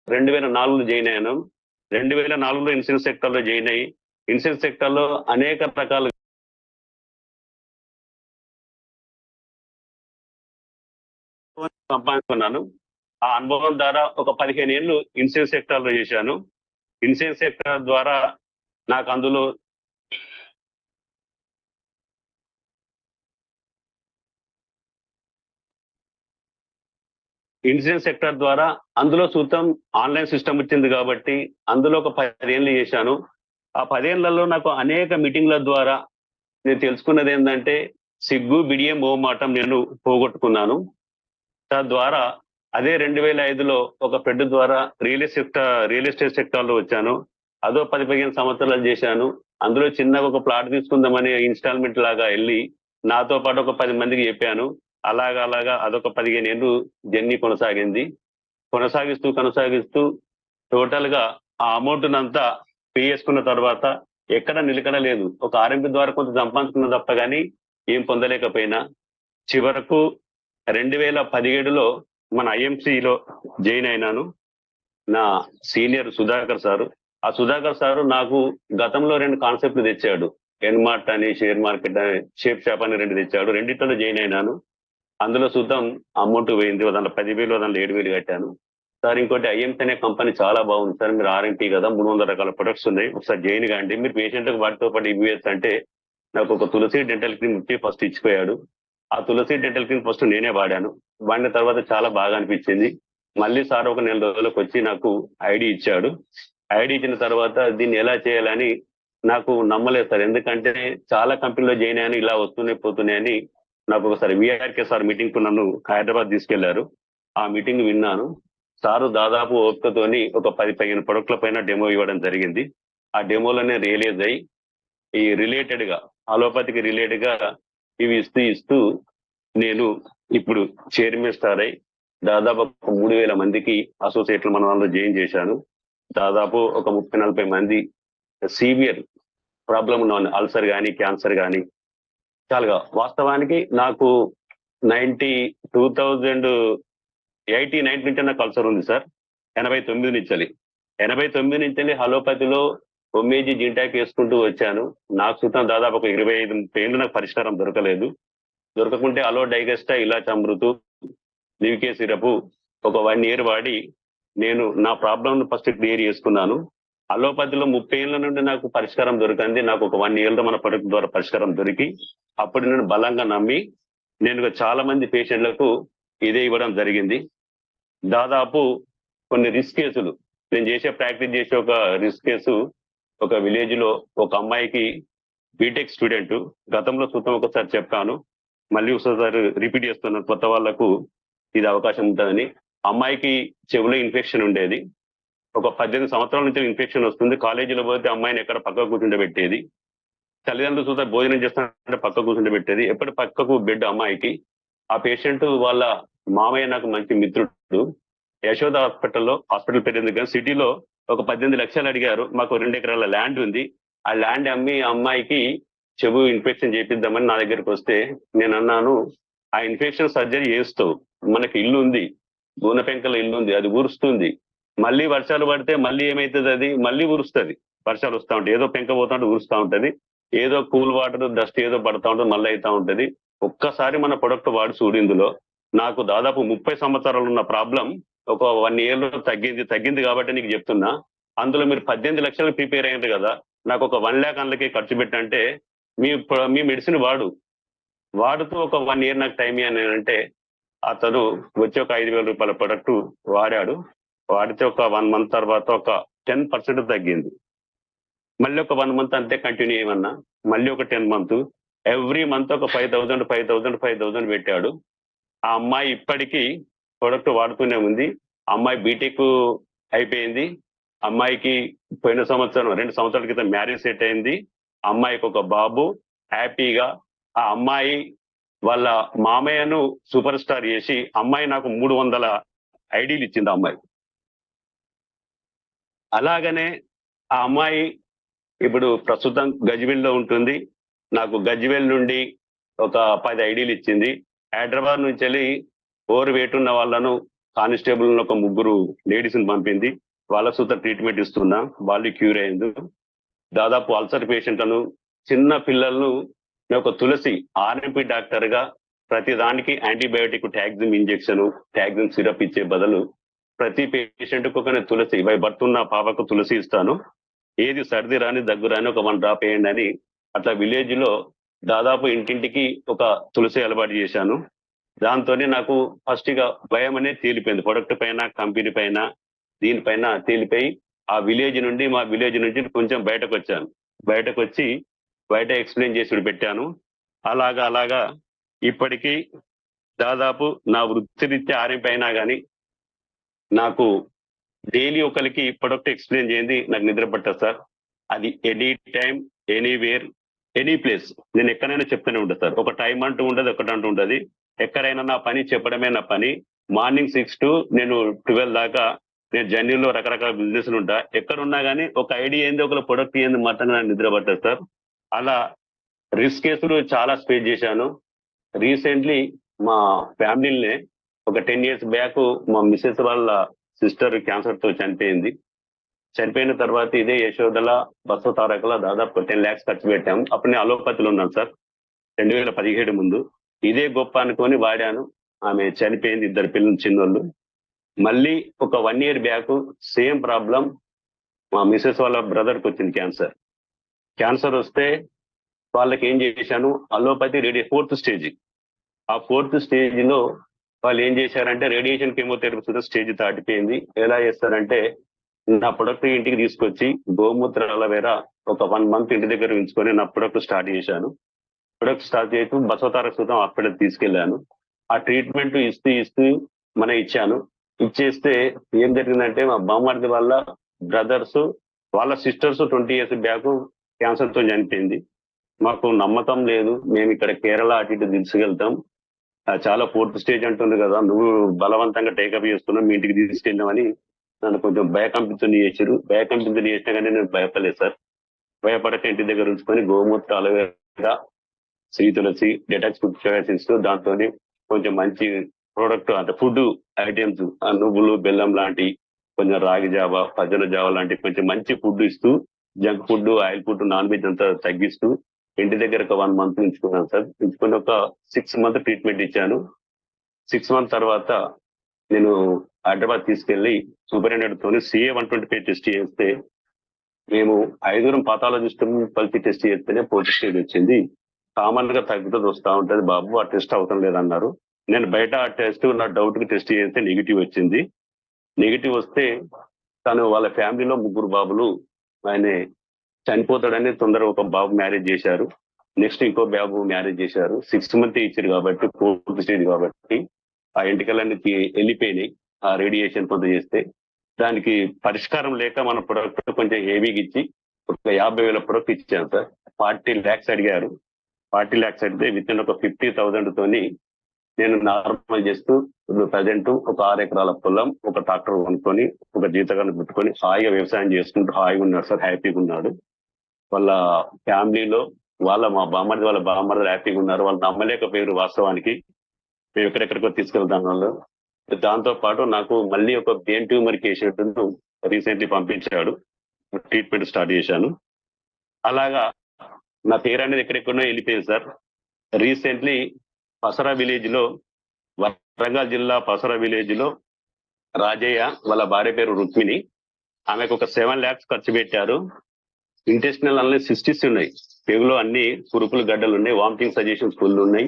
2004లో join అయ్యాను. 2004లో insurance sector లో join అయ్యి ఇన్సూరెన్స్ సెక్టర్ లో అనేక రకాల సంపాదించుకున్నాను. ఆ అనుభవం ద్వారా ఒక 15 ఏళ్ళు ఇన్సూరెన్స్ సెక్టర్ లో చేశాను. ఇన్సూరెన్స్ సెక్టర్ ద్వారా నాకు అందులో ఇన్సూరెన్స్ సెక్టర్ ద్వారా అందులో చూద్దాం ఆన్లైన్ సిస్టమ్ వచ్చింది కాబట్టి అందులో ఒక 10 ఏళ్ళు చేశాను. ఆ 10 ఏళ్లలో నాకు అనేక మీటింగ్ల ద్వారా నేను తెలుసుకున్నది ఏంటంటే సిగ్గు బిడియం మోమాటం నేను పోగొట్టుకున్నాను. తద్వారా అదే 2005లో ఒక ఫ్రెండ్ ద్వారా రియల్ ఎస్టేట్ సెక్టర్ లో వచ్చాను. అదో 10-15 సంవత్సరాలు చేశాను. అందులో చిన్నగా ఒక ప్లాట్ తీసుకుందామని ఇన్స్టాల్మెంట్ లాగా వెళ్ళి నాతో పాటు ఒక 10 మందికి చెప్పాను. అలాగా అదొక 15 ఏళ్ళు జర్నీ కొనసాగింది. కొనసాగిస్తూ టోటల్ గా ఆ అమౌంట్ నంతా పే చేసుకున్న తర్వాత ఎక్కడ నిలకడ లేదు. ఒక ఆర్ఎంపీ ద్వారా కొంత సంపాదించుకున్న తప్ప కానీ ఏం పొందలేకపోయినా చివరకు 2017లో మన ఐఎంసీలో జాయిన్ అయినాను. నా సీనియర్ సుధాకర్ సారు. ఆ సుధాకర్ సారు నాకు గతంలో 2 కాన్సెప్ట్లు తెచ్చాడు. ఎన్మార్ట్ అని షేర్ మార్కెట్ అని షేప్ షాప్ అని 2 తెచ్చాడు. రెండిట్లో జాయిన్ అయినాను. అందులో చూద్దాం అమౌంట్ పోయింది. దాంట్లో 10,000 దాంట్లో 7,000 కట్టాను. సార్ ఇంకోటి ఐఎంసీ అనే కంపెనీ చాలా బాగుంది సార్. మీరు ఆర్ఎంపీ కదా 300 రకాల ప్రొడక్ట్స్ ఉన్నాయి. ఒకసారి జాయిన్ కాండి. మీరు పేషెంట్లకు వాటితో పాటు ఇవ్వచ్చు అంటే నాకు ఒక తులసి డెంటల్ క్రీమ్ ఇచ్చి ఫస్ట్ ఇచ్చిపోయాడు. ఆ తులసి డెంటల్ క్రీమ్ ఫస్ట్ నేనే వాడాను. వాడిన తర్వాత చాలా బాగా అనిపించింది. మళ్ళీ సార్ ఒక 4 రోజులకు వచ్చి నాకు ఐడి ఇచ్చాడు. ఐడి ఇచ్చిన తర్వాత దీన్ని ఎలా చేయాలని నాకు నమ్మలేదు సార్. ఎందుకంటే చాలా కంపెనీలో జాయిన్ అయ్యాను, ఇలా వస్తున్నాయి పోతున్నాయని. నాకు ఒకసారి విఆర్కే సార్ మీటింగ్ కు నన్ను హైదరాబాద్ తీసుకెళ్లారు. ఆ మీటింగ్ విన్నాను. సారు దాదాపు ఓపికతోని ఒక 10-15 ప్రొడక్ట్ల పైన డెమో ఇవ్వడం జరిగింది. ఆ డెమోలోనే రియలైజ్ అయ్యి ఈ రిలేటెడ్ గా అలోపతికి రిలేటెడ్ గా ఇవి ఇస్తూ నేను ఇప్పుడు చైర్మన్ స్టార్ అయి దాదాపు ఒక 3,000 మందికి అసోసియేట్లు మన వాళ్ళు జాయిన్ చేశాను. దాదాపు ఒక 30-40 మంది సీవియర్ ప్రాబ్లం ఉన్న అల్సర్ కానీ క్యాన్సర్ కానీ చాలుగా. వాస్తవానికి నాకు 2089 నుంచి నాకు అల్సర్ ఉంది సార్. 89 నుంచి 89 నుంచి అలోపతిలో ఒమ్మేజీ జింటాక్ వేసుకుంటూ వచ్చాను. నాకు సుతం దాదాపు ఒక 25-30 ఏళ్ళు నాకు పరిష్కారం దొరకకుంటే అలో డైగెస్టా ఇలాచ అమృతు లివికే సిరప్ ఒక 1 year వాడి నేను నా ప్రాబ్లం ఫస్ట్ క్లియర్ చేసుకున్నాను. అలోపతిలో 30 ఏళ్ల నుండి నాకు పరిష్కారం దొరికింది. నాకు ఒక 1 year మన ప్రొడక్ట్ ద్వారా పరిష్కారం దొరికి అప్పుడు నేను బలంగా నమ్మి నేను చాలా మంది పేషెంట్లకు ఇదే ఇవ్వడం జరిగింది. దాదాపు కొన్ని రిస్క్ కేసులు నేను ప్రాక్టీస్ చేసే ఒక రిస్క్ కేసు ఒక విలేజ్ లో ఒక అమ్మాయికి బీటెక్ స్టూడెంట్ గతంలో చూద్దాం ఒకసారి చెప్పాను, మళ్ళీ ఒకసారి రిపీట్ చేస్తున్నాను కొత్త వాళ్లకు ఇది అవకాశం ఉంటుందని. అమ్మాయికి చెవులో ఇన్ఫెక్షన్ ఉండేది. ఒక 18 సంవత్సరాల నుంచి ఇన్ఫెక్షన్ వస్తుంది. కాలేజీలో పోతే అమ్మాయిని ఎక్కడ పక్కకు కూర్చుండబెట్టేది. తల్లిదండ్రులు చూస్తే భోజనం చేస్తానంటే పక్క కూర్చుండబెట్టేది. ఎప్పటి పక్కకు బెడ్ అమ్మాయికి. ఆ పేషెంట్ వాళ్ళ మామయ్య నాకు మంచి మిత్రుడు. యశోద హాస్పిటల్ పేరు కానీ సిటీలో ఒక 18 లక్షలు అడిగారు. మాకు 2 ఎకరాల ల్యాండ్ ఉంది. ఆ ల్యాండ్ అమ్మి అమ్మాయికి చెవు ఇన్ఫెక్షన్ చేపిద్దామని నా దగ్గరికి వస్తే నేను అన్నాను, ఆ ఇన్ఫెక్షన్ సర్జరీ చేస్తావు, మనకి ఇల్లు ఉంది, గూనె పెంకల ఇల్లు ఉంది, అది ఊరుస్తుంది. మళ్ళీ వర్షాలు పడితే మళ్ళీ ఏమైతుంది, అది మళ్ళీ ఊరుస్తుంది. వర్షాలు వస్తూ ఉంటాయి, ఏదో పెంక పోతా ఉంటే ఊరుస్తూ ఉంటది, ఏదో కూల్ వాటర్ డస్ట్ ఏదో పడతా ఉంటుంది, మళ్ళీ అవుతా ఉంటది. ఒక్కసారి మన ప్రొడక్ట్ వాడి చూడు. ఇందులో నాకు దాదాపు 30 సంవత్సరాలు ఉన్న ప్రాబ్లం ఒక 1 year లో తగ్గింది కాబట్టి నీకు చెప్తున్నా. అందులో మీరు 18 లక్షలు ప్రిపేర్ అయ్యారు కదా, నాకు ఒక 1 lakh అందులోకి ఖర్చు పెట్టంటే మీ మెడిసిన్ వాడుతూ ఒక 1 year నాకు టైం ఇవ్వని అంటే అతను వచ్చి ఒక 5,000 రూపాయల ప్రొడక్ట్ వాడాడు. వాడితే ఒక 1 month తర్వాత ఒక 10% తగ్గింది. మళ్ళీ ఒక 1 month అంతే కంటిన్యూ చేయమన్నా. మళ్ళీ ఒక 10 month, ఎవ్రీ మంత్ ఒక 5,000 పెట్టాడు. ఆ అమ్మాయి ఇప్పటికీ ప్రొడక్ట్ వాడుతూనే ఉంది. అమ్మాయి బీటెక్ అయిపోయింది. అమ్మాయికి పోయిన సంవత్సరం 2 సంవత్సరాల క్రితం మ్యారేజ్ సెట్ అయింది. అమ్మాయికి ఒక బాబు. హ్యాపీగా ఆ అమ్మాయి వాళ్ళ మామయ్యను సూపర్ స్టార్ చేసి అమ్మాయి నాకు 300 ఐడీలు ఇచ్చింది. అమ్మాయి అలాగనే ఆ అమ్మాయి ఇప్పుడు ప్రస్తుతం గజ్వేల్లో ఉంటుంది. నాకు గజ్వేల్ నుండి ఒక 10 ఐడీలు ఇచ్చింది. హైదరాబాద్ నుంచి వెళ్ళి ఓవర్ వెయిట్ ఉన్న వాళ్ళను కానిస్టేబుల్ ఒక ముగ్గురు లేడీస్ ని పంపింది. వాళ్ళ సుత ట్రీట్మెంట్ ఇస్తున్నా, వాళ్ళు క్యూర్ అయింది. దాదాపు అల్సర్ పేషెంట్లను, చిన్న పిల్లలను నేను ఒక తులసి ఆర్ఎంపీ డాక్టర్ గా ప్రతి దానికి యాంటీబయాటిక్ టాక్సిమ్ ఇంజెక్షన్, టాక్సిమ్ సిరప్ ఇచ్చే బదులు ప్రతి పేషెంట్ కు ఒక తులసి బర్త్ ఉన్న పాపకు తులసి ఇస్తాను, ఏది సర్ది రాని దగ్గు రాని ఒక 1 డ్రాప్ వేయండి అని అట్లా విలేజ్ లో దాదాపు ఇంటింటికి ఒక తులసి అలవాటు చేశాను. దాంతోనే నాకు ఫస్ట్ గా భయం అనేది తేలిపోయింది. ప్రొడక్ట్ పైన, కంపెనీ పైన, దీనిపైన తేలిపోయి ఆ విలేజ్ నుండి, మా విలేజ్ నుంచి కొంచెం బయటకు వచ్చాను. బయటకు వచ్చి బయట ఎక్స్ప్లెయిన్ చేసి పెట్టాను. అలాగా అలాగా ఇప్పటికీ దాదాపు నా వృత్తిరీత్యా ఆర్ఎంపీ అయినా కానీ నాకు డైలీ ఒకరికి ప్రొడక్ట్ ఎక్స్ప్లెయిన్ చేయండి నాకు నిద్ర పట్టదు సార్. అది any time, anywhere, any place నేను ఎక్కడైనా చెప్తూనే ఉంటా సార్. ఒక టైం అంటూ ఉండదు, ఒకటి అంటూ ఉండదు. ఎక్కడైనా నా పని చెప్పడమే నా పని. మార్నింగ్ 6 to నేను 12 దాకా నేను జర్నీలో రకరకాల బిజినెస్లు ఉంటా. ఎక్కడున్నా కానీ ఒక ఐడియా ఏంది, ఒక ప్రొడక్ట్ ఏంది మాత్రం నాకు నిద్ర పట్టదు సార్. అలా రిస్క్ కేసులు చాలా స్పేస్ చేశాను. రీసెంట్లీ మా ఫ్యామిలీనే ఒక 10 years బ్యాక్ మా మిస్సెస్ వాళ్ళ సిస్టర్ క్యాన్సర్ తో చనిపోయింది. చనిపోయిన తర్వాత ఇదే యశోదల బస్సు తారకల దాదాపు 10 lakhs ఖర్చు పెట్టాము. అప్పుడు నేను అలోపతిలో ఉన్నాను సార్, 2017 ముందు. ఇదే గొప్ప అనుకొని వాడాను. ఆమె చనిపోయింది, 2 పిల్లలు చిన్నోళ్ళు. మళ్ళీ ఒక 1 year బ్యాక్ సేమ్ ప్రాబ్లం మా మిసెస్ వాళ్ళ బ్రదర్ కి వచ్చింది క్యాన్సర్. క్యాన్సర్ వస్తే వాళ్ళకి ఏం చేశాను, అలోపతి ఫోర్త్ స్టేజ్. ఆ 4th స్టేజ్ లో వాళ్ళు ఏం చేశారంటే రేడియేషన్ కెమోథెరపీ స్టేజ్ దాటిపోయింది. ఎలా చేస్తారంటే నా ప్రొడక్ట్ ఇంటికి తీసుకొచ్చి గోమూత్ర అలవేరా ఒక 1 month ఇంటి దగ్గర ఉంచుకొని నా ప్రొడక్ట్ స్టార్ట్ చేశాను. ప్రొడక్ట్ స్టార్ట్ చేస్తూ బసవతారక సుతం హాస్పిటల్ తీసుకెళ్లాను. ఆ ట్రీట్మెంట్ ఇస్తూ ఇచ్చాను. ఇచ్చేస్తే ఏం జరిగిందంటే మా బామ్మర్ది వాళ్ళ బ్రదర్స్, వాళ్ళ సిస్టర్స్ 20 years బ్యాక్ క్యాన్సర్ తో చనిపోయింది. మాకు నమ్మకం లేదు, మేము ఇక్కడ కేరళ అటు ఇటు తీసుకెళ్తాం, చాలా 4th స్టేజ్ అంటుంది కదా, నువ్వు బలవంతంగా టేకప్ చేస్తున్నావు, మీ ఇంటికి తీసుకెళ్ళామని నన్ను కొంచెం భయకంపితుని చేశారు. భయకంపితుని చేసినా కానీ నేను భయపడలేదు సార్. భయపడక ఇంటి దగ్గర ఉంచుకొని గోమూత్ర అలవేరా, శ్రీ తులసి, డెటాక్స్ ఫుడ్ దాంతో కొంచెం మంచి ప్రోడక్ట్ అంటే ఫుడ్ ఐటమ్స్, నువ్వులు, బెల్లం లాంటి, కొంచెం రాగి జావ, పజల జావ లాంటి కొంచెం మంచి ఫుడ్ ఇస్తూ, junk food, oil food, non veg అంతా తగ్గిస్తూ ఇంటి దగ్గర ఒక 1 month ఉంచుకున్నాను సార్. ఉంచుకుని ఒక 6 months ట్రీట్మెంట్ ఇచ్చాను. 6 months తర్వాత నేను హైదరాబాద్ తీసుకెళ్లి సూపరింటెండెంట్ తోని CA 125 టెస్ట్ చేస్తే, మేము 5 పాథాలజిస్ట్ కలిసి టెస్ట్ చేస్తేనే 4th స్టేజ్ వచ్చింది. కామన్ గా తగ్గుతుంది, వస్తా ఉంటది బాబు, ఆ టెస్ట్ అవసరం లేదన్నారు. నేను బయట ఆ టెస్ట్ నా డౌట్ కి టెస్ట్ చేస్తే నెగిటివ్ వచ్చింది. నెగిటివ్ వస్తే తను వాళ్ళ ఫ్యామిలీలో 3 బాబులు, ఆయన చనిపోతాడని తొందరగా ఒక బాబు మ్యారేజ్ చేశారు. నెక్స్ట్ ఇంకో బాబు మ్యారేజ్ చేశారు. 6 months ఇచ్చారు కాబట్టి 4th స్టేజ్ కాబట్టి ఆ ఎంటికలన్నీ వెళ్ళిపోయినాయి. ఆ రేడియేషన్ కొంత చేస్తే దానికి పరిష్కారం లేక మన ప్రొడక్ట్ కొంచెం హెవీగా ఇచ్చి ఒక 50,000 ప్రొడక్ట్ ఇచ్చాను సార్. 40 lakhs అడిగారు. 40 lakhs అడిగితే విత్ ఇన్ ఒక 50,000 తోని నేను నార్మల్ చేస్తూ ప్రజెంట్ ఒక 6 acres పొలం, ఒక ట్రాక్టర్ కొనుక్కొని, ఒక జీతగాన్ని పెట్టుకొని హాయిగా వ్యవసాయం చేసుకుంటూ హాయిగా ఉన్నాడు సార్, హ్యాపీగా ఉన్నాడు. వాళ్ళ ఫ్యామిలీలో మా బామ్మర్ది హ్యాపీగా ఉన్నారు. వాళ్ళు నమ్మలేకపోయారు వాస్తవానికి మేము ఎక్కడెక్కడికో తీసుకెళ్తాం వాళ్ళు. దాంతో పాటు నాకు మళ్ళీ ఒక బ్రెయిన్ ట్యూమర్ పేషెంట్ రీసెంట్లీ పంపించాడు, ట్రీట్మెంట్ స్టార్ట్ చేశాను. అలాగా నా పేరు అనేది ఎక్కడెక్కడో వెళ్ళిపోయింది సార్. రీసెంట్లీ పసరా విలేజ్ లో, వరంగల్ జిల్లా పసరా విలేజ్ లో రాజయ్య వాళ్ళ భార్య పేరు రుక్మిణి, ఆమెకు ఒక 7 lakhs ఖర్చు పెట్టారు. ఇంటెస్టినల్ అన్ని సిస్టిస్ ఉన్నాయి, పెగులో అన్ని కురుపులు గడ్డలు ఉన్నాయి, వామిటింగ్ సజెషన్స్ ఫుల్ ఉన్నాయి.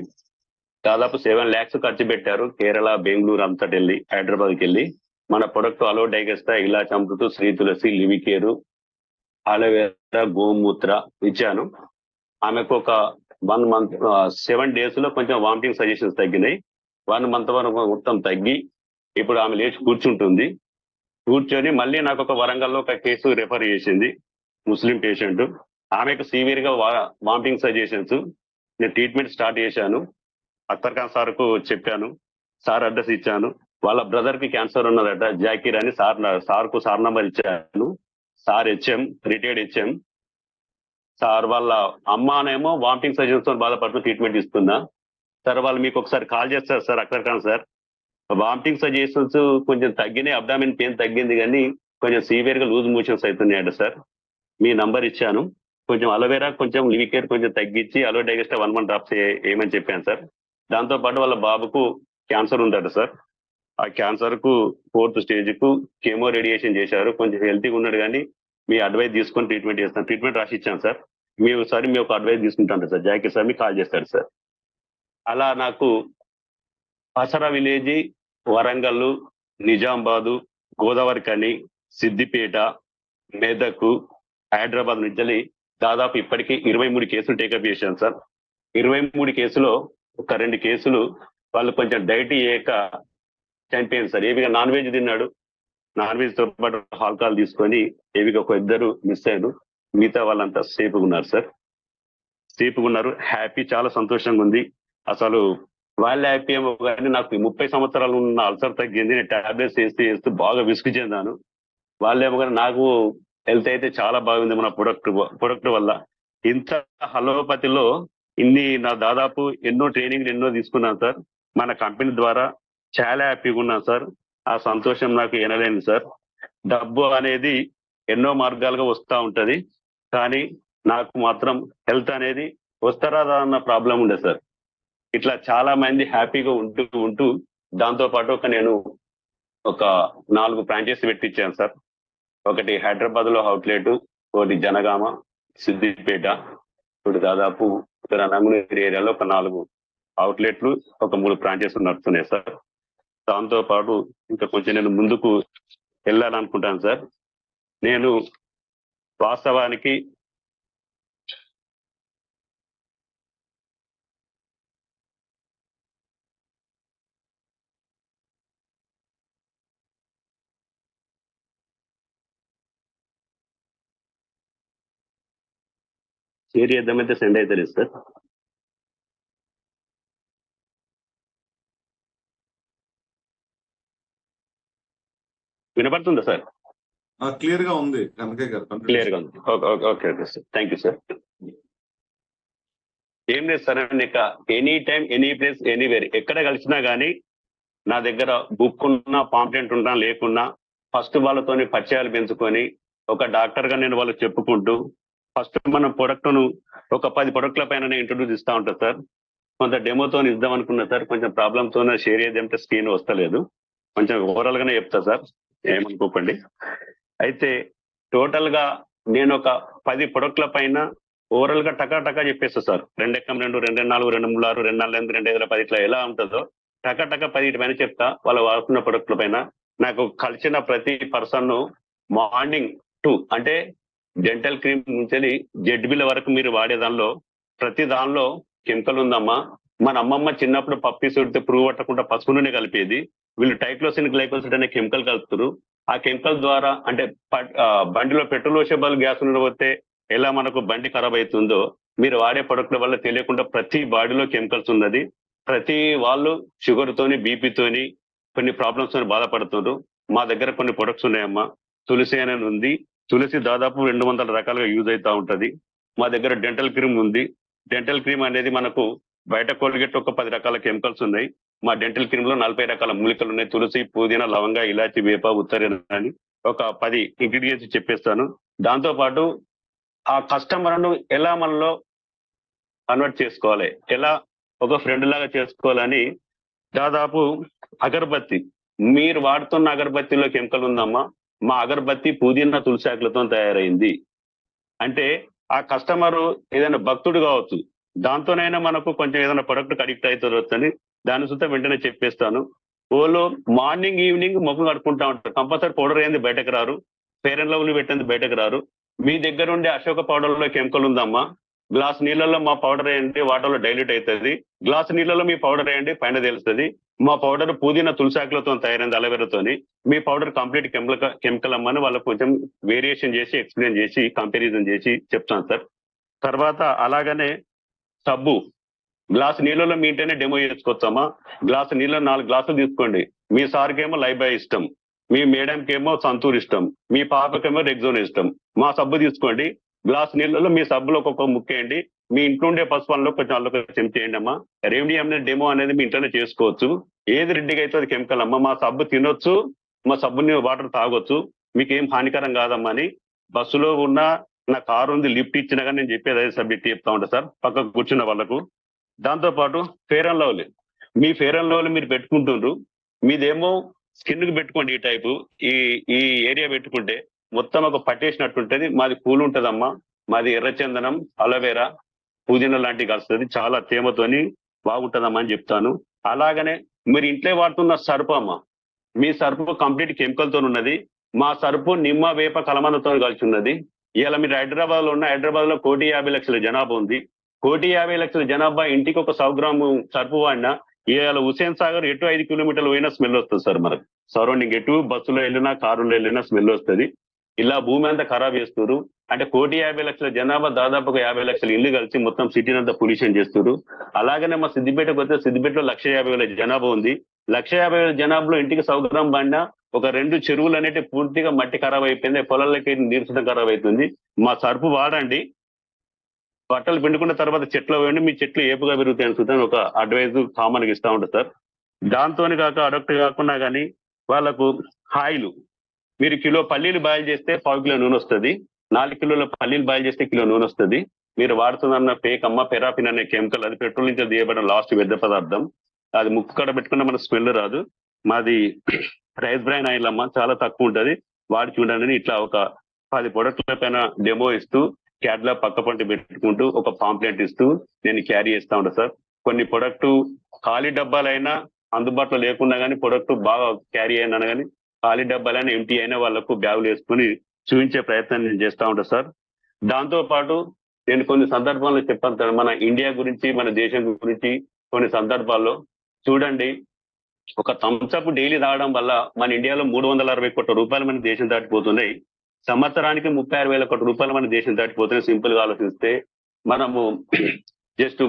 దాదాపు 7 lakhs ఖర్చు పెట్టారు. కేరళ, బెంగళూరు అంతటి వెళ్ళి, హైదరాబాద్కి వెళ్ళి మన ప్రొడక్ట్ అలో డైగెస్టా, ఇలా చంపుతూ, శ్రీ తులసి, లివికేరు, అలోవేరా, గోమూత్ర ఇచ్చాను. ఆమెకు ఒక 1 month 7 days లో కొంచెం వామిటింగ్ సజెషన్స్ తగ్గినాయి. 1 month వరకు మొత్తం తగ్గి ఇప్పుడు ఆమె లేచి కూర్చుంటుంది. కూర్చొని మళ్ళీ నాకు ఒక వరంగల్లో ఒక కేసు రెఫర్ చేసింది, ముస్లిం పేషెంట్. ఆమెకు సివియర్ గా వామిటింగ్ సజెషన్స్. నేను ట్రీట్మెంట్ స్టార్ట్ చేశాను. అఖ్తర్ ఖాన్ సార్ కు చెప్పాను, సార్ అడ్రస్ ఇచ్చాను. వాళ్ళ బ్రదర్ కి క్యాన్సర్ ఉన్నదట, జాకీర్ అని సార్ నంబర్ ఇచ్చాను. Sir HM, retired HM. Sir వాళ్ళ అమ్మనేమో వామిటింగ్ సజెషన్స్ తో బాధపడుతూ ట్రీట్మెంట్ ఇస్తున్నా. సార్ వాళ్ళు మీకు ఒకసారి కాల్ చేస్తారు sir, Akhtar Khan sir. Vomiting suggestions కొంచెం తగ్గినాయి, అబ్డామిన్ పెయిన్ తగ్గింది, కానీ కొంచెం సివియర్ గా లూజ్ మోషన్స్ అవుతున్నాయంట సార్. మీ నంబర్ ఇచ్చాను, కొంచెం అలోవెరా కొంచెం లివికేర్ కొంచెం తగ్గించి అలో డైగెస్ట్ 1 డ్రాప్స్ ఏమని చెప్పాను సార్. దాంతో పాటు వాళ్ళ బాబుకు క్యాన్సర్ ఉందట సార్. ఆ క్యాన్సర్ కు 4th స్టేజ్ కు కేమో రేడియేషన్ చేశారు. కొంచెం హెల్తీగా ఉన్నాడు, కానీ మీ అడ్వైస్ తీసుకొని ట్రీట్మెంట్ చేస్తాను, ట్రీట్మెంట్ రాసి ఇచ్చాను సార్. మీ ఒకసారి మీ ఒక అడ్వైస్ తీసుకుంటాను సార్. జాకీ సార్ మీకు కాల్ చేస్తాడు సార్. అలా నాకు పసర విలేజ్, వరంగల్, నిజామాబాదు, గోదావరి కని, సిద్దిపేట, మెదక్, హైదరాబాద్ నుంచి దాదాపు ఇప్పటికీ 23 కేసులు టేకప్ చేశాను సార్. 23 కేసులో ఒక 2 కేసులు వాళ్ళు కొంచెం డైట్ చేయక చనిపోయింది సార్. ఏవిగా నాన్ వెజ్ తిన్నాడు, నాన్ వెజ్ తో పాటు ఆల్కహాల్ తీసుకొని ఏవిగా ఒక 2 మిస్ అయ్యారు. మిగతా వాళ్ళంతా సేఫ్గా ఉన్నారు సార్. సేఫ్గా ఉన్నారు, హ్యాపీ, చాలా సంతోషంగా ఉంది. అసలు వాళ్ళ హ్యాపీ ఏమో కానీ నాకు 30 సంవత్సరాలు ఉన్న అల్సర్ తగ్గింది. నేను టాబ్లెట్స్ వేస్తూ బాగా విసుగు చెందాను. వాళ్ళేమో కానీ నాకు హెల్త్ అయితే చాలా బాగుంది మన ప్రొడక్ట్ వల్ల. ఇంత అలోపతిలో నా దాదాపు ఎన్నో ట్రైనింగ్ ఎన్నో తీసుకున్నాను సార్. మన కంపెనీ ద్వారా చాలా హ్యాపీగా ఉన్నాను సార్. ఆ సంతోషం నాకు ఎనలేను సార్. డబ్బు అనేది ఎన్నో మార్గాలుగా వస్తూ ఉంటది, కానీ నాకు మాత్రం హెల్త్ అనేది వస్తారా అన్న ప్రాబ్లం ఉండే సార్. ఇట్లా చాలా మంది హ్యాపీగా ఉంటూ దాంతో పాటు నేను ఒక 4 బ్రాంచెస్ పెట్టించాను సార్. ఒకటి హైదరాబాద్ లో అవుట్లెట్, ఒకటి జనగామ, సిద్దిపేట, ఇప్పుడు దాదాపు ఇక్కడ నంగునూరు ఏరియాలో ఒక 4 అవుట్లెట్లు, ఒక 3 బ్రాంచెస్ నడుస్తున్నాయి సార్. దాంతో పాటు ఇంకా కొంచెం నేను ముందుకు వెళ్ళాలనుకుంటాను సార్. నేను వాస్తవానికి షేర్ చేద్దామైతే సెండ్ అవుతుంది సార్. వినపడుతుందా సార్? క్లియర్ గా ఉంది కనకయ్య గారు. క్లియర్ గా ఉంది. Okay okay sir, thank you sir. ఏం లేదు సార్, ఇక any time, any place, anywhere ఎక్కడ కలిసినా కానీ నా దగ్గర బుక్ ఉన్నా, పాంప్లెంట్ ఉన్నా లేకున్నా ఫస్ట్ వాళ్ళతోని పరిచయాలు పెంచుకొని ఒక డాక్టర్ గా నేను వాళ్ళకి చెప్పుకుంటూ ఫస్ట్ మన ప్రొడక్ట్ను ఒక 10 ప్రొడక్ట్ల పైన ఇంట్రొడ్యూస్ ఇస్తా ఉంటాను సార్. కొంత డెమోతో ఇద్దాం అనుకున్నా సార్, కొంచెం ప్రాబ్లంతో షేర్ చేద్దామంటే స్క్రీన్ వస్తలేదు. కొంచెం ఓవరాల్ గానే చెప్తా సార్, ఏమనుకోకండి. అయితే టోటల్ గా నేను ఒక 10 ప్రొడక్ట్ల పైన ఓవరాల్ గా టకా చెప్పేస్తా సార్. 2 ఎక్కం 2, 2 4, 2 3 6, 2 4 8, 2 5 10 ఇట్లా ఎలా ఉంటుందో టకా 10 పైన చెప్తా. వాళ్ళు వాడుతున్న ప్రొడక్ట్ల పైన నాకు కలిసిన ప్రతి పర్సన్ మార్నింగ్ 2 అంటే డెంటల్ క్రీమ్ నుంచి జెడ్బిల వరకు మీరు వాడే దానిలో ప్రతి దానిలో కెమికల్ ఉందమ్మా. మన అమ్మమ్మ చిన్నప్పుడు పప్పి సుడితే పురుగు పట్టకుండా పసుపు నూనె కలిపేది. వీళ్ళు టైక్లోసిన్ గ్లైకోసిడ్ అనే కెమికల్ కలుపుతారు. ఆ కెమికల్ ద్వారా అంటే బండిలో పెట్రోల్ వచ్చే బదులు గ్యాస్ నూనె పోతే ఎలా మనకు బండి ఖరాబ్ అవుతుందో, మీరు వాడే ప్రొడక్ట్ల వల్ల తెలియకుండా ప్రతి బాడీలో కెమికల్స్ ఉన్నది. ప్రతి వాళ్ళు షుగర్ తోని, బీపీతోని కొన్ని ప్రాబ్లమ్స్ తోని బాధపడుతున్నారు. మా దగ్గర కొన్ని ప్రొడక్ట్స్ ఉన్నాయమ్మా. తులసి అనేది ఉంది. తులసి దాదాపు 200 రకాలుగా యూజ్ అవుతా ఉంటది. మా దగ్గర డెంటల్ క్రీమ్ ఉంది. డెంటల్ క్రీమ్ అనేది మనకు బయట కోల్గేట్ ఒక 10 రకాల కెమికల్స్ ఉన్నాయి. మా డెంటల్ క్రీమ్ లో 40 రకాల మూలికలు ఉన్నాయి. తులసి, పుదీనా, లవంగా, ఇలాచి, వేప, ఉత్తరేన అని ఒక 10 ఇంగ్రీడియంట్స్ చెప్పేస్తాను. దాంతో పాటు ఆ కస్టమర్ను ఎలా మనలో కన్వర్ట్ చేసుకోవాలి, ఎలా ఒక ఫ్రెండ్ లాగా చేసుకోవాలని దాదాపు అగరబత్తి, మీరు వాడుతున్న అగరబత్తిలో కెమికల్ ఉందమ్మా, మా అగరబత్తి పుదీనా, తులసి ఆకులతో తయారైంది అంటే ఆ కస్టమర్ ఏదైనా భక్తుడు కావచ్చు, దాంతోనైనా మనకు కొంచెం ఏదైనా ప్రొడక్ట్ అడిక్ట్ అవుతుంది. దాని సుతా వెంటనే చెప్పేస్తాను. ఓలో మార్నింగ్ ఈవినింగ్ ముఖం కడుకుంటా ఉంటారు. కంపల్సరీ పౌడర్ అయింది బయటకు రారు, ఫెయిర్ అండ్ లవ్లీ పెట్టింది బయటకు రారు. మీ దగ్గర ఉండే అశోక పౌడర్ లో కెమికల్ ఉందమ్మా, గ్లాస్ నీళ్ళలో మా పౌడర్ వేయండి, వాటర్ లో డైల్యూట్ అవుతుంది. గ్లాస్ నీళ్ళలో మీ పౌడర్ వేయండి, పైన తెలుస్తుంది. మా పౌడర్ పుదీనా, తులసాకులతో తయారైంది, అలవేరాతోని. మీ పౌడర్ కంప్లీట్ కెమికల్ అమ్మని వాళ్ళకు కొంచెం వేరియేషన్ చేసి, ఎక్స్ప్లెయిన్ చేసి, కంపారిజన్ చేసి చెప్తాను సార్. తర్వాత అలాగనే సబ్బు, గ్లాస్ నీళ్ళలో మీ ఇంటనే డెమో చేసుకోవచ్చమ్మా. గ్లాస్ నీళ్ళలో 4 గ్లాసులు తీసుకోండి. మీ సార్కేమో లైఫ్ బాయ్ ఇష్టం, మీ మేడంకి ఏమో సంతూర్ ఇష్టం, మీ పాపకేమో రెగ్జోన్ ఇష్టం. మా సబ్బు తీసుకోండి, గ్లాస్ నీళ్ళలో మీ సబ్బులో ఒక్కొక్క ముక్కేయండి, మీ ఇంట్లో ఉండే పసుపంలో కొంచెం అల్లు చెంచేయండి అమ్మా. రెమెడీ అనే డెమో అనేది మీ ఇంట్లోనే చేసుకోవచ్చు. ఏది రెడ్డిగా అయితే అది కెమికల్ అమ్మా. మా సబ్బు తినొచ్చు, మా సబ్బుని వాటర్ తాగొచ్చు, మీకు ఏం హానికరం కాదమ్మా అని బస్సులో ఉన్న నా కారు ఉంది లిఫ్ట్ ఇచ్చినా కానీ నేను చెప్పేది అదే సబ్జెక్ట్ చెప్తా ఉంటా సార్ పక్కకు కూర్చున్న వాళ్ళకు. దాంతో పాటు fair and lovely, me fair and lovely మీరు పెట్టుకుంటుండ్రు, మీదేమో స్కిన్ కి పెట్టుకోండి ఈ టైపు, ఈ ఈ ఏరియా పెట్టుకుంటే మొత్తం ఒక పట్టేసినట్టుంటది. మాది పూలు ఉంటదమ్మా, మాది ఎర్రచందనం, అలోవేరా, పుదీనా లాంటివి కలుస్తుంది, చాలా తేమతోని బాగుంటదమ్మా అని చెప్తాను. అలాగనే మీరు ఇంట్లో వాడుతున్న సర్పు అమ్మా, మీ సర్పు కంప్లీట్ కెమికల్ తో ఉన్నది. మా సర్పు నిమ్మ వేప కలమందతో కలిసి ఉన్నది. ఇలా మీరు హైదరాబాద్ లో ఉన్న, హైదరాబాద్ లో 1,50,00,000 జనాభా ఉంది. 1,50,00,000 జనాభా ఇంటికి ఒక 100 గ్రాము సర్పు వాడినా ఇవాళ హుసేన్ సాగర్ ఎటు 5 కిలోమీటర్లు పోయినా స్మెల్ వస్తుంది సార్. మనకు సరౌండింగ్ ఎటు బస్సులో వెళ్ళినా కారులో వెళ్ళినా స్మెల్ వస్తుంది. ఇలా భూమి అంతా ఖరాబ్ చేస్తున్నారు. అంటే 1,50,00,000 జనాభా దాదాపు 50 లక్షల ఇల్లు కలిసి మొత్తం సిటీని అంతా పొల్యూషన్ చేస్తున్నారు. అలాగనే మా సిద్దిపేటకు వస్తే సిద్దిపేటలో 1,50,000 జనాభా ఉంది. 1,50,000 జనాభాలో ఇంటికి 100 గ్రామ్ పడినా ఒక 2 చెరువులు అనేవి పూర్తిగా మట్టి ఖరాబ్ అయిపోయింది, పొలాలకి నీరు ఖరాబ్ అవుతుంది. మా సర్పు వాడండి, బట్టలు పిండుకున్న తర్వాత చెట్లు వేయండి, మీ చెట్లు ఏపుగా పెరుగుతాయని చూద్దాం ఒక అడ్వైజ్ కామన్ గా ఇస్తా ఉంటారు సార్. దాంతోని కాక అడక్ట్ కాకుండా కానీ వాళ్ళకు ఆయిల్, మీరు కిలో పల్లీలు బాయిల్ చేస్తే 1/4 కిలో నూనె వస్తుంది, 4 కిలోల పల్లీలు బాయిల్ చేస్తే కిలో నూనె వస్తుంది. మీరు వాడుతున్న ఫేక్ అమ్మ పెరాపిన్ అనే కెమికల్, అది పెట్రోల్ నుంచి తీయబడిన లాస్ట్ వ్యర్థ పదార్థం. అది ముక్కు కడ పెట్టుకున్న మన స్మెల్ రాదు. మాది రైస్ బ్రైన్ ఆయిల్ అమ్మ, చాలా తక్కువ ఉంటది, వాడి చూడండి. ఇట్లా ఒక 10 ప్రొడక్ట్ల పైన డెమో ఇస్తూ క్యాట్లాగ్ పక్క పంట పెట్టుకుంటూ ఒక పాంప్లెంట్ ఇస్తూ నేను క్యారీ చేస్తా ఉంటా సార్. కొన్ని ప్రొడక్ట్ ఖాళీ డబ్బాలైనా అందుబాటులో లేకున్నా కానీ ప్రొడక్ట్ బాగా క్యారీ అయినా కానీ ఖాళీ డబ్బాలైనా ఎంటీ అయినా వాళ్ళకు బ్యాగులు వేసుకుని చూపించే ప్రయత్నం నేను చేస్తా ఉంటా సార్. దాంతో పాటు నేను కొన్ని సందర్భాల్లో చెప్తాను సార్, మన ఇండియా గురించి, మన దేశం గురించి. కొన్ని సందర్భాల్లో చూడండి, ఒక థమ్స్అప్ డైలీ తాగడం వల్ల మన ఇండియాలో 360 కోట్ల రూపాయలు మన దేశం దాటిపోతున్నాయి. సంవత్సరానికి 36,000 కోట్ల రూపాయలు మన దేశం దాటిపోతున్నాయి. సింపుల్ గా ఆలోచిస్తే మనము జస్ట్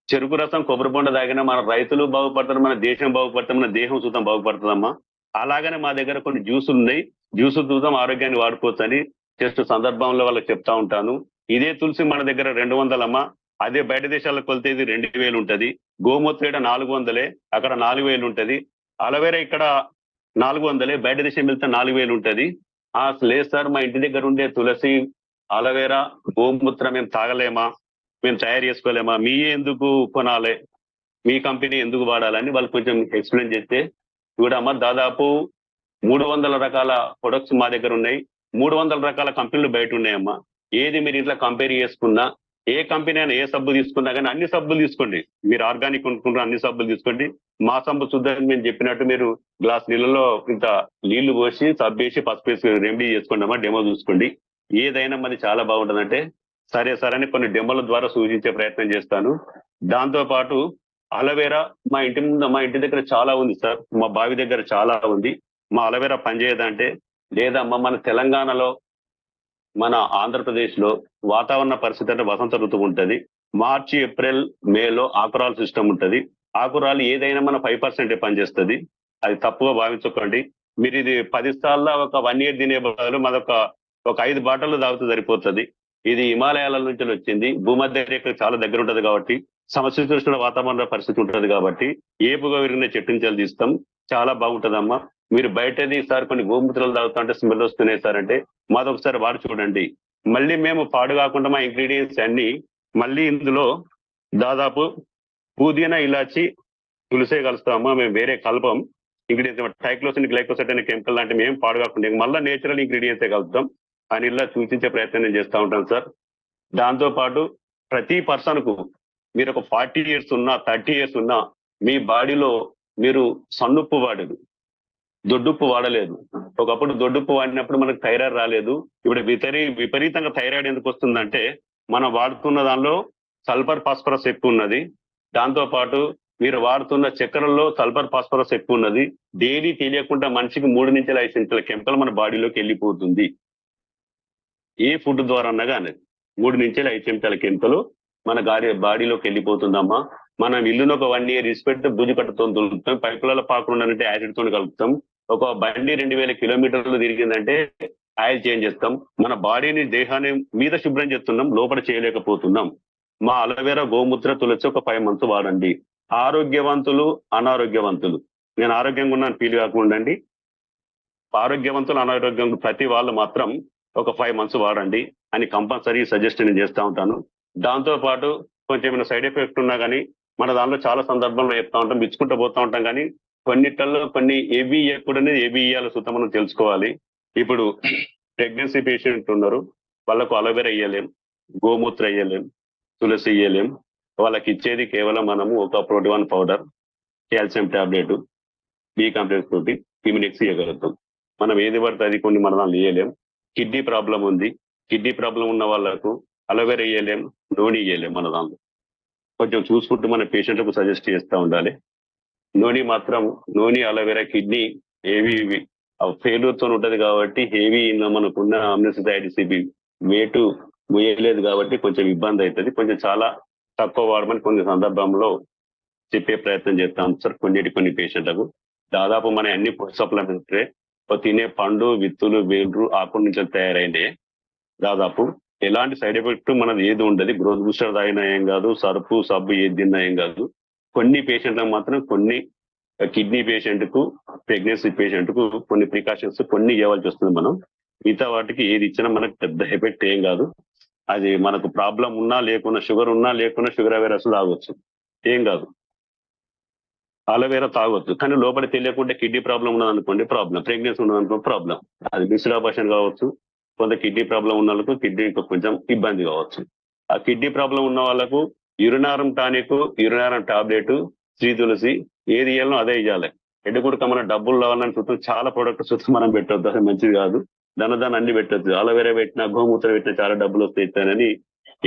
చెరుకు రసం కొబ్బరి బొండ తాగినా మన రైతులు బాగుపడతారు, మన దేశం బాగుపడతారు, మన దేహం చూద్దాం బాగుపడుతుందమ్మా. అలాగనే మా దగ్గర కొన్ని జ్యూసులు ఉన్నాయి, జ్యూసులు చూద్దాం ఆరోగ్యాన్ని వాడుకోవచ్చు అని జస్ట్ సందర్భంలో వాళ్ళకి చెప్తా ఉంటాను. ఇదే తులసి మన దగ్గర 200 అమ్మా, అదే బయట దేశాలకు కొలితే ఇది 2,000 ఉంటది. గోమూత్ర 400, అక్కడ 4,000 ఉంటది. అలోవేరా ఇక్కడ 400, బయట దేశం వెళ్తే 4,000 ఉంటది. లేదు సార్, మా ఇంటి దగ్గర ఉండే తులసి, అలోవేరా, గోమూత్రం మేము తాగలేమా, మేము తయారు చేసుకోలేమా, మీ ఎందుకు కొనాలి, మీ కంపెనీ ఎందుకు వాడాలని వాళ్ళు కొంచెం ఎక్స్ప్లెయిన్ చేస్తే చూడమ్మా, దాదాపు 300 రకాల ప్రొడక్ట్స్ మా దగ్గర ఉన్నాయి, 300 రకాల కంపెనీలు బయట ఉన్నాయమ్మా. ఏది మీరు ఇట్లా కంపేర్ చేసుకున్నా, ఏ కంపెనీ అయినా ఏ సబ్బు తీసుకున్నా కానీ అన్ని సబ్బులు తీసుకోండి. మీరు ఆర్గానిక్ కొనుక్కుంటారు, అన్ని సబ్బులు తీసుకోండి. మా సబ్బు శుద్ధంగా మేము చెప్పినట్టు మీరు గ్లాస్ నీళ్ళలో ఇంత నీళ్లు పోసి సబ్బు వేసి పసుపు వేసి రెమెడీ చేసుకోండి అమ్మా, డెమో చూసుకోండి. ఏదైనా మరి చాలా బాగుంటుందంటే సరే సరే అని కొన్ని డెమోల ద్వారా సూచించే ప్రయత్నం చేస్తాను. దాంతో పాటు అలోవేరా మా ఇంటి దగ్గర చాలా ఉంది సార్, మా బావి దగ్గర చాలా ఉంది. మా అలోవేరా పనిచేయదంటే లేదమ్మా, మన తెలంగాణలో, మన ఆంధ్రప్రదేశ్ లో వాతావరణ పరిస్థితి అంటే వసంత ఋతువు ఉంటది. మార్చి ఏప్రిల్ మేలో ఆకురాలు సిస్టమ్ ఉంటది. ఆకురాలు ఏదైనా మన 5% పనిచేస్తుంది, అది తప్పుగా భావించుకోండి. మీరు ఇది 10 సార్లు ఒక 1 year తినే బదులు మనొక 5 బాటలు తాగితే సరిపోతుంది. ఇది హిమాలయాల నుంచి వచ్చింది, భూమధ్య రేఖకు చాలా దగ్గర ఉంటది కాబట్టి, సమశీతోష్ణ వాతావరణ పరిస్థితి ఉంటది కాబట్టి ఏపుగా విరిగిన చెట్టు నుంచి తీస్తాం, చాలా బాగుంటదమ్మా. మీరు బయటది సార్ కొన్ని గోమూత్రాలు తాగుతా అంటే స్మెల్ వస్తున్నాయి సార్ అంటే మాదొకసారి వాడు చూడండి. మళ్ళీ మేము పాడు కాకుండా మా ఇంగ్రీడియంట్స్ అన్ని మళ్ళీ ఇందులో దాదాపు పుదీనా, ఇలాచి, తులసే కలుస్తామమ్మా. మేము వేరే కలపం. ఇంగ్రీడియంట్స్ టైక్లోసిన్, గ్లైకోసైడ్ అనే కెమికల్ లాంటి మేము పాడు కాకుండా మళ్ళీ నేచురల్ ఇంగ్రీడియంట్సే కలుపుతాం అని ఇలా సూచించే ప్రయత్నం నేను చేస్తూ ఉంటాను సార్. దాంతో పాటు ప్రతి పర్సన్ కు మీరు ఒక 40 years ఉన్నా 30 years ఉన్నా మీ బాడీలో మీరు సన్నుప్పు వాడదు, దొడ్డుప్పు వాడలేదు. ఒకప్పుడు దొడ్డుప్పు వాడినప్పుడు మనకు థైరాయిడ్ రాలేదు. ఇప్పుడు విపరీతంగా థైరాయిడ్ ఎందుకు వస్తుందంటే మనం వాడుతున్న దానిలో సల్ఫర్ ఫాస్ఫరస్ ఎక్కువ ఉన్నది. దాంతో పాటు మీరు వాడుతున్న చక్కెరలో సల్ఫర్ ఫాస్ఫరస్ ఎక్కువ ఉన్నది. డైలీ తెలియకుండా మనిషికి 3 నుంచి 5 సెంట్ల కెమికల్ మన బాడీలోకి వెళ్ళిపోతుంది. ఏ ఫుడ్ ద్వారా అన్నా కానీ 3 నుంచి 5 చెంచాల కెమికల్ మన బాడీలోకి వెళ్ళిపోతుందమ్మా. మనం ఇల్లును ఒక 1 year ఇసిపెట్టి భుజు కట్టుతో దులుపుతాం, పైపులలో పాకుండా యాసిడ్ తో కలుపుతాం. ఒక బండి 2000 కిలోమీటర్లు తిరిగిందంటే ఆయిల్ చేంజ్ చేస్తాం. మన బాడీని దేహాన్ని మీద శుభ్రం చేస్తున్నాం, లోపల చేయలేకపోతున్నాం. మా అలోవెరా గోమూత్ర తులసి ఒక 5 months వాడండి. ఆరోగ్యవంతులు అనారోగ్యవంతులు, నేను ఆరోగ్యంగా ఉన్నాను ఫీల్ కాకుండా అండి, ఆరోగ్యవంతులు అనారోగ్యం ప్రతి వాళ్ళు మాత్రం ఒక 5 months వాడండి అని కంపల్సరీ సజెస్ట్ నేను చేస్తా ఉంటాను. దాంతో పాటు కొంచెం ఏమైనా సైడ్ ఎఫెక్ట్ ఉన్నా కానీ మన దానిలో చాలా సందర్భంలో చెప్తా ఉంటాం, మెచ్చుకుంటూ పోతా ఉంటాం. కానీ కొన్నిట్లలో కొన్ని ఏవి ఇవ్వకూడదు, ఏవి ఇవ్వాలో సుతం మనం తెలుసుకోవాలి. ఇప్పుడు ప్రెగ్నెన్సీ పేషెంట్ ఉన్నారు, వాళ్ళకు అలోవెరా ఇయ్యలేం, గోమూత్ర ఇయ్యలేం, తులసి ఇయ్యలేం. వాళ్ళకి ఇచ్చేది కేవలం మనము ఒక protein powder, calcium tablet, B complex తోటి ఇమ్యూనిక్స్ ఇవ్వగలుగుతాం. మనం ఏది పడితే అది కొన్ని మన దానిలో ఇయ్యలేం. కిడ్నీ ప్రాబ్లం ఉంది, కిడ్నీ ప్రాబ్లం ఉన్న వాళ్ళకు అలోవెరా ఇయ్యలేం, నూనె ఇయ్యలేం. మన దాంట్లో కొంచెం చూసుకుంటూ మన పేషెంట్లకు సజెస్ట్ చేస్తూ ఉండాలి. నూనె మాత్రం నూనె, అలోవెరా, కిడ్నీ ఏవి ఫెయిల్యూర్ తో ఉంటది కాబట్టి హెవీ మనకున్న అమ్నోసిటైటిస్ వెయిట్ వేయలేదు కాబట్టి కొంచెం ఇబ్బంది అవుతుంది. కొంచెం చాలా తక్కువ వాడమని కొన్ని సందర్భంలో చెప్పే ప్రయత్నం చేస్తాం సార్. కొన్ని పేషెంట్లకు దాదాపు మన అన్ని ఫుడ్ సప్లిమెంటరీ తినే పండు, విత్తులు, వేర్లు, ఆకుల నుంచి తయారైందే. దాదాపు ఎలాంటి సైడ్ ఎఫెక్ట్ మనది ఏది ఉండదు. గ్రోత్ బూస్టర్ తాగినా ఏం కాదు, సరుపు సబ్బు ఏది తిన్నా ఏం కాదు. కొన్ని పేషెంట్లకు మాత్రం, కొన్ని కిడ్నీ పేషెంట్ కు, ప్రెగ్నెన్సీ పేషెంట్ కు కొన్ని ప్రికాషన్స్ కొన్ని ఇవ్వాల్సి వస్తుంది. మనం మిగతా వాటికి ఏది ఇచ్చినా మనకు పెద్ద ఎఫెక్ట్ ఏం కాదు. అది మనకు ప్రాబ్లం ఉన్నా లేకున్నా, షుగర్ ఉన్నా లేకున్నా షుగర్ అవేరస్ తాగొచ్చు, ఏం కాదు. అలోవెరా తాగొచ్చు, కానీ లోపల తెలియకుండా కిడ్నీ ప్రాబ్లం ఉన్నది అనుకోండి ప్రాబ్లం, ప్రెగ్నెన్సీ ఉన్నది అనుకోండి ప్రాబ్లం. అది మిస్డ్ అబార్షన్ కావచ్చు. కొంత కిడ్నీ ప్రాబ్లం ఉన్న వాళ్ళకు కిడ్నీ కొంచెం ఇబ్బంది కావచ్చు. ఆ కిడ్నీ ప్రాబ్లం ఉన్న వాళ్ళకు యురినారం టానిక్, యురినారం టాబ్లెట్, శ్రీ తులసి ఏది ఇవ్వాలో అదే ఇవ్వాలి. ఎడ్డుకుడుక మన డబ్బులు రావాలని చూస్తాం, చాలా ప్రొడక్ట్స్ చూస్తాం, మనం పెట్టొద్దు, అది మంచిది కాదు. దాని అన్ని పెట్టొద్దు. అలోవెరా పెట్టినా, గోమూత్రం పెట్టినా చాలా డబ్బులు వస్తాయని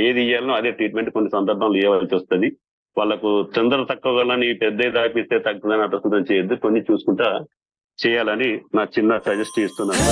ఏది ఇవ్వాలనో అదే ట్రీట్మెంట్ కొన్ని సందర్భంలో ఇవ్వాల్సి వస్తుంది. వాళ్ళకు తొందర తక్కువగాలని పెద్ద తాపిస్తే తగ్గుతుందని అట్లా శుద్ధం చేయొద్దు, కొన్ని చూసుకుంటా చేయాలని నా చిన్న సజెస్ట్ చేస్తున్నాను.